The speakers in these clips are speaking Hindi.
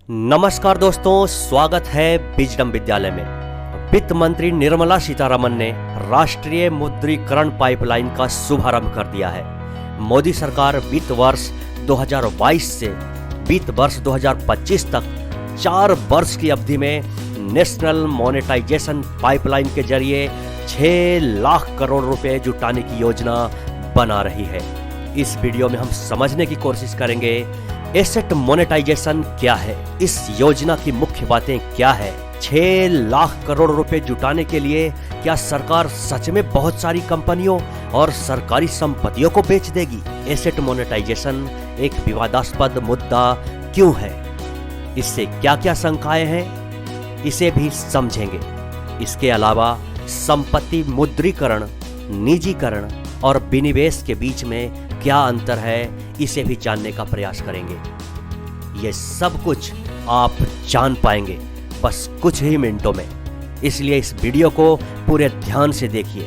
नमस्कार दोस्तों, स्वागत है विजडम विद्यालय में। वित्त मंत्री निर्मला सीतारमण ने राष्ट्रीय मुद्रीकरण पाइपलाइन का शुभारंभ कर दिया है। मोदी सरकार वित्त वर्ष 2022 से वित्त वर्ष 2025 तक 4 वर्ष की अवधि में नेशनल मोनेटाइजेशन पाइपलाइन के जरिए 6 लाख करोड़ रुपए जुटाने की योजना बना रही है। इस वीडियो में हम समझने की कोशिश करेंगे एसेट मोनेटाइजेशन क्या है, इस योजना की मुख्य बातें क्या है, 6 लाख करोड़ रुपए जुटाने के लिए क्या सरकार सच में बहुत सारी कंपनियों और सरकारी संपत्तियों को बेच देगी। एसेट मोनेटाइजेशन एक विवादास्पद मुद्दा क्यों है, इससे क्या क्या शंकाएं हैं, इसे भी समझेंगे। इसके अलावा संपत्ति मुद्रीकरण, निजीकरण और विनिवेश के बीच में क्या अंतर है, इसे भी जानने का प्रयास करेंगे। ये सब कुछ आप जान पाएंगे बस कुछ ही मिनटों में, इसलिए इस वीडियो को पूरे ध्यान से देखिए।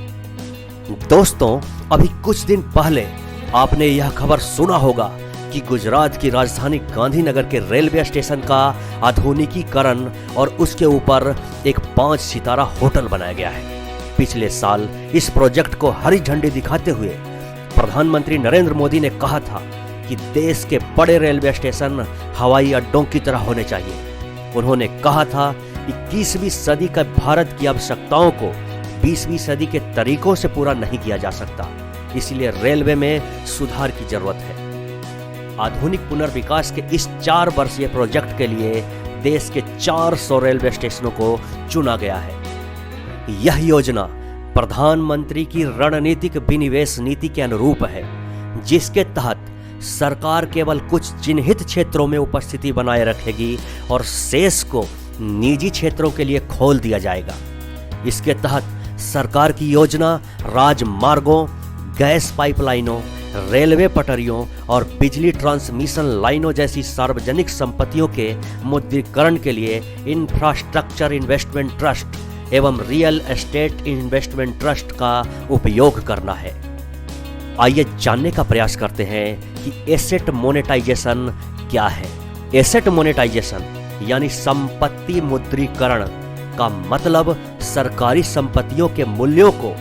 दोस्तों, अभी कुछ दिन पहले आपने यह खबर सुना होगा कि गुजरात की राजधानी गांधीनगर के रेलवे स्टेशन का आधुनिकीकरण और उसके ऊपर एक 5 सितारा होटल बनाया गया है। पिछले साल इस प्रोजेक्ट को हरी झंडी दिखाते हुए प्रधानमंत्री नरेंद्र मोदी ने कहा था कि देश के बड़े रेलवे स्टेशन हवाई अड्डों की तरह होने चाहिए। उन्होंने कहा था 21वीं सदी का भारत की आवश्यकताओं को 20वीं सदी के तरीकों से पूरा नहीं किया जा सकता, इसलिए रेलवे में सुधार की जरूरत है। आधुनिक पुनर्विकास के इस 4 वर्षीय प्रोजेक्ट के लिए देश के 400 रेलवे स्टेशनों को चुना गया है। यह योजना प्रधानमंत्री की रणनीतिक विनिवेश नीति के अनुरूप है, जिसके तहत सरकार केवल कुछ चिन्हित क्षेत्रों में उपस्थिति बनाए रखेगी और शेष को निजी क्षेत्रों के लिए खोल दिया जाएगा। इसके तहत सरकार की योजना राजमार्गों, गैस पाइपलाइनों, रेलवे पटरियों और बिजली ट्रांसमिशन लाइनों जैसी सार्वजनिक संपत्तियों के मुद्रीकरण के लिए इंफ्रास्ट्रक्चर इन्वेस्टमेंट ट्रस्ट एवं रियल एस्टेट इन्वेस्टमेंट ट्रस्ट का उपयोग करना है। आइए जानने का प्रयास करते हैं कि एसेट मोनेटाइजेशन क्या है। एसेट मोनेटाइजेशन यानी संपत्ति मुद्रीकरण का मतलब सरकारी संपत्तियों के मूल्यों को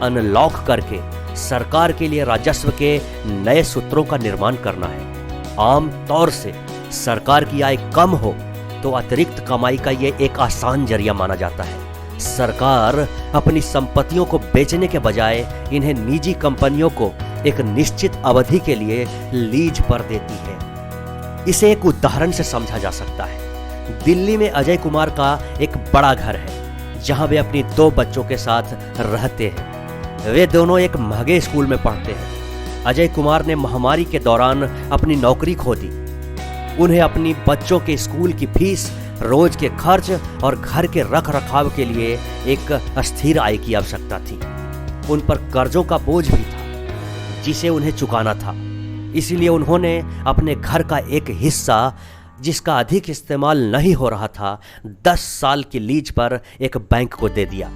अनलॉक करके सरकार के लिए राजस्व के नए सूत्रों का निर्माण करना है। आम तौर से सरकार की आय कम हो तो अतिरिक्त कमाई का ये एक आसान जरिया माना जाता है। सरकार अपनी संपत्तियों को बेचने के बजाय इन्हें निजी कंपनियों को एक निश्चित अवधि के लिए लीज पर देती है। इसे एक उदाहरण से समझा जा सकता है। दिल्ली में अजय कुमार का एक बड़ा घर है, जहां वे अपनी 2 बच्चों के साथ रहते हैं। वे दोनों एक महंगे स्कूल में पढ़ते हैं। अजय कुमार ने महामारी के दौरान अपनी नौकरी खो दी। उन्हें अपनी बच्चों के स्कूल की फीस, रोज के खर्च और घर के रख रखाव के लिए एक अस्थिर आय की आवश्यकता थी। उन पर कर्जों का बोझ भी था जिसे उन्हें चुकाना था। इसलिए उन्होंने अपने घर का एक हिस्सा, जिसका अधिक इस्तेमाल नहीं हो रहा था, 10 साल की लीज पर एक बैंक को दे दिया।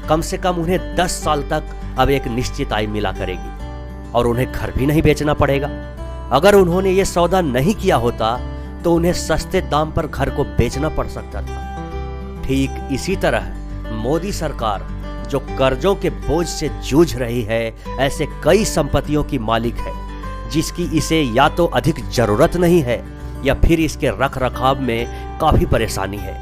कम से कम उन्हें 10 साल तक अब एक निश्चित आय मिला करेगी और उन्हें घर भी नहीं बेचना पड़ेगा। अगर उन्होंने ये सौदा नहीं किया होता तो उन्हें सस्ते दाम पर घर को बेचना पड़ सकता था। ठीक इसी तरह मोदी सरकार, जो कर्जों के बोझ से जूझ रही है, ऐसे कई संपत्तियों की मालिक है जिसकी इसे या तो अधिक जरूरत नहीं है या फिर इसके रख रखाव में काफी परेशानी है।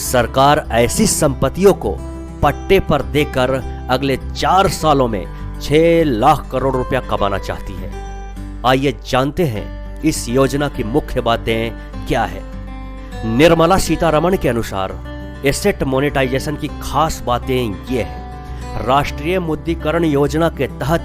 सरकार ऐसी संपत्तियों को पट्टे पर देकर अगले 4 सालों में 6 लाख करोड़ रुपया कमाना चाहती है। आइए जानते हैं इस योजना की मुख्य बातें क्या है। निर्मला सीतारमण के अनुसार एसेट मोनेटाइजेशन की खास बातें ये हैं। राष्ट्रीय मुद्रीकरण योजना के तहत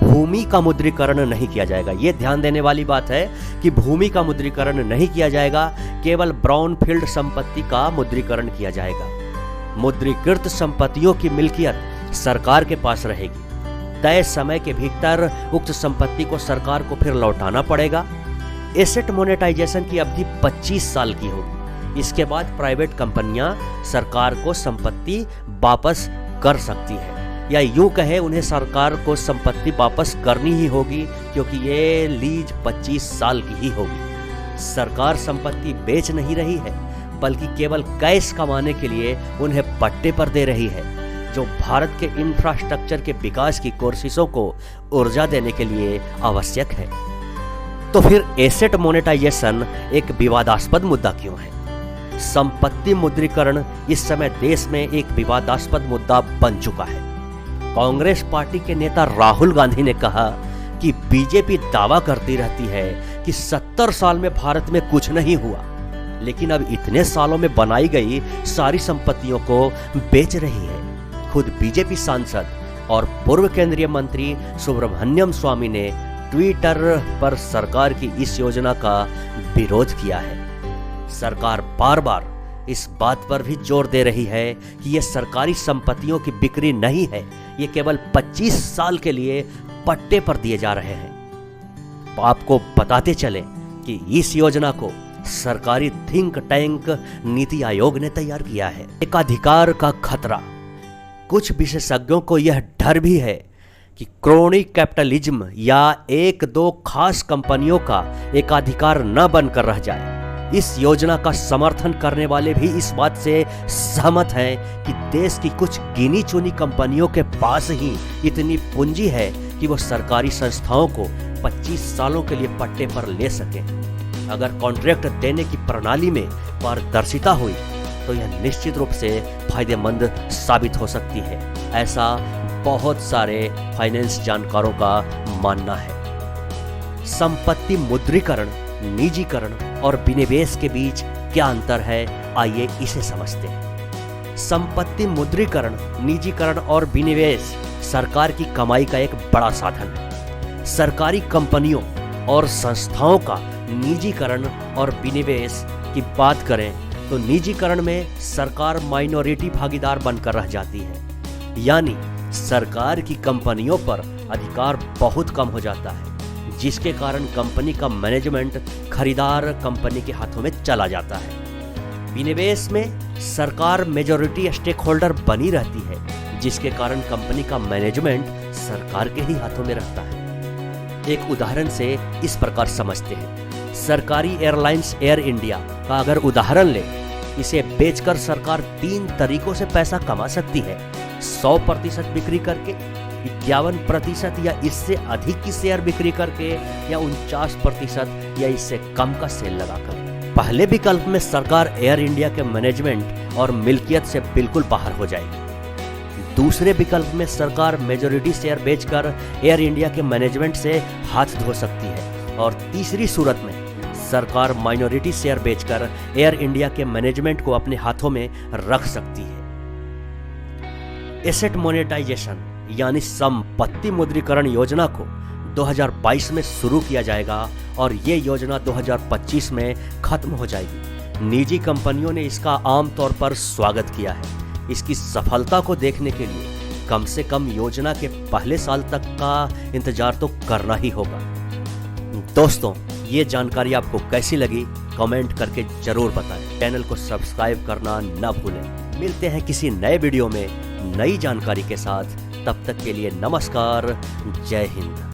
भूमि का मुद्रीकरण नहीं किया जाएगा। ये ध्यान देने वाली बात है कि भूमि का मुद्रीकरण नहीं किया जाएगा, केवल ब्राउनफील्ड संपत्ति का मुद्रीकरण किया जाएगा। मुद्रीकृत संपत्तियों की मिल्कियत सरकार के पास रहेगी। तय समय के भीतर उक्त संपत्ति को सरकार को फिर लौटाना पड़ेगा। एसेट मोनेटाइजेशन की अवधि 25 साल की होगी। इसके बाद प्राइवेट कंपनियां सरकार को संपत्ति वापस कर सकती है, या यूं कहे उन्हें सरकार को संपत्ति वापस करनी ही होगी, क्योंकि ये लीज 25 साल की ही होगी। सरकार संपत्ति बेच नहीं रही है, बल्कि केवल कैश कमाने के लिए उन्हें पट्टे पर दे रही है, जो भारत के इंफ्रास्ट्रक्चर के विकास की कोशिशों को ऊर्जा देने के लिए आवश्यक है। तो फिर एसेट मोनेटाइजेशन एक विवादास्पद मुद्दा क्यों है? संपत्ति मुद्रीकरण इस समय देश में एक विवादास्पद मुद्दा बन चुका है। कांग्रेस पार्टी के नेता राहुल गांधी ने कहा कि बीजेपी दावा करती रहती है कि 70 साल में भारत में कुछ नहीं हुआ, लेकिन अब इतने सालों में बनाई गई सारी संपत्तियों को बेच रही है। खुद बीजेपी सांसद और पूर्व केंद्रीय मंत्री सुब्रमण्यम स्वामी ने ट्विटर पर सरकार की इस योजना का विरोध किया है। सरकार बार बार इस बात पर भी जोर दे रही है कि यह सरकारी संपत्तियों की बिक्री नहीं है, ये केवल 25 साल के लिए पट्टे पर दिए जा रहे हैं। आपको बताते चले कि इस योजना को सरकारी थिंक टैंक नीति आयोग ने तैयार किया है। एकाधिकार का खतरा। कुछ विशेषज्ञों को यह डर भी है कि क्रोनी कैपिटलिज्म या एक दो खास कंपनियों का एकाधिकार न बनकर रह जाए। इस योजना का समर्थन करने वाले भी इस बात से सहमत हैं कि देश की कुछ गिनी चुनी कंपनियों के पास ही इतनी पूंजी है कि वो सरकारी संस्थाओं को 25 सालों के लिए पट्टे पर ले सकें। अगर कॉन्ट्रैक्ट देने की प्रणाली में पारदर्शिता हुई तो यह निश्चित रूप से फायदेमंद साबित हो सकती है, ऐसा बहुत सारे फाइनेंस जानकारों का मानना है। संपत्ति मुद्रीकरण, निजीकरण और विनिवेश के बीच क्या अंतर है, आइए इसे समझते हैं। संपत्ति मुद्रीकरण, निजीकरण और विनिवेश सरकार की कमाई का एक बड़ा साधन है। सरकारी कंपनियों और संस्थाओं का निजीकरण और विनिवेश की बात करें तो निजीकरण में सरकार माइनॉरिटी भागीदार बनकर रह जाती है, यानी सरकार की कंपनियों पर अधिकार बहुत कम हो जाता है, जिसके कारण कंपनी का मैनेजमेंट खरीदार कंपनी के हाथों में चला जाता है। विनिवेश में सरकार मेजॉरिटी स्टेक होल्डर बनी रहती है, जिसके कारण कंपनी का मैनेजमेंट सरकार के ही हाथों में रहता है। एक उदाहरण से इस प्रकार समझते हैं। सरकारी एयरलाइंस एयर इंडिया का अगर उदाहरण ले, इसे बेचकर सरकार 3 तरीकों से पैसा कमा सकती है। 100% बिक्री करके, 51% या इससे अधिक की शेयर बिक्री करके, या 49% या इससे कम का सेल लगाकर। पहले विकल्प में सरकार एयर इंडिया के मैनेजमेंट और मिल्कियत से बिल्कुल बाहर हो जाएगी। दूसरे विकल्प में सरकार मेजॉरिटी शेयर बेचकर एयर इंडिया के मैनेजमेंट से हाथ धो सकती है, और तीसरी सूरत में सरकार माइनॉरिटी शेयर बेचकर एयर इंडिया के मैनेजमेंट को अपने हाथों में रख सकती है। एसेट मोनेटाइजेशन यानी संपत्ति मुद्रीकरण योजना को 2022 में शुरू किया जाएगा और ये योजना 2025 में खत्म हो जाएगी। निजी कंपनियों ने इसका आमतौर पर स्वागत किया है। इसकी सफलता को देखने के लिए कम से कम योजना के पहले साल तक का इंतजार तो करना ही होगा। दोस्तों, ये जानकारी आपको कैसी लगी कमेंट करके जरूर बताएं। चैनल को सब्सक्राइब करना न भूलें। मिलते हैं किसी नए वीडियो में नई जानकारी के साथ। तब तक के लिए नमस्कार, जय हिंद।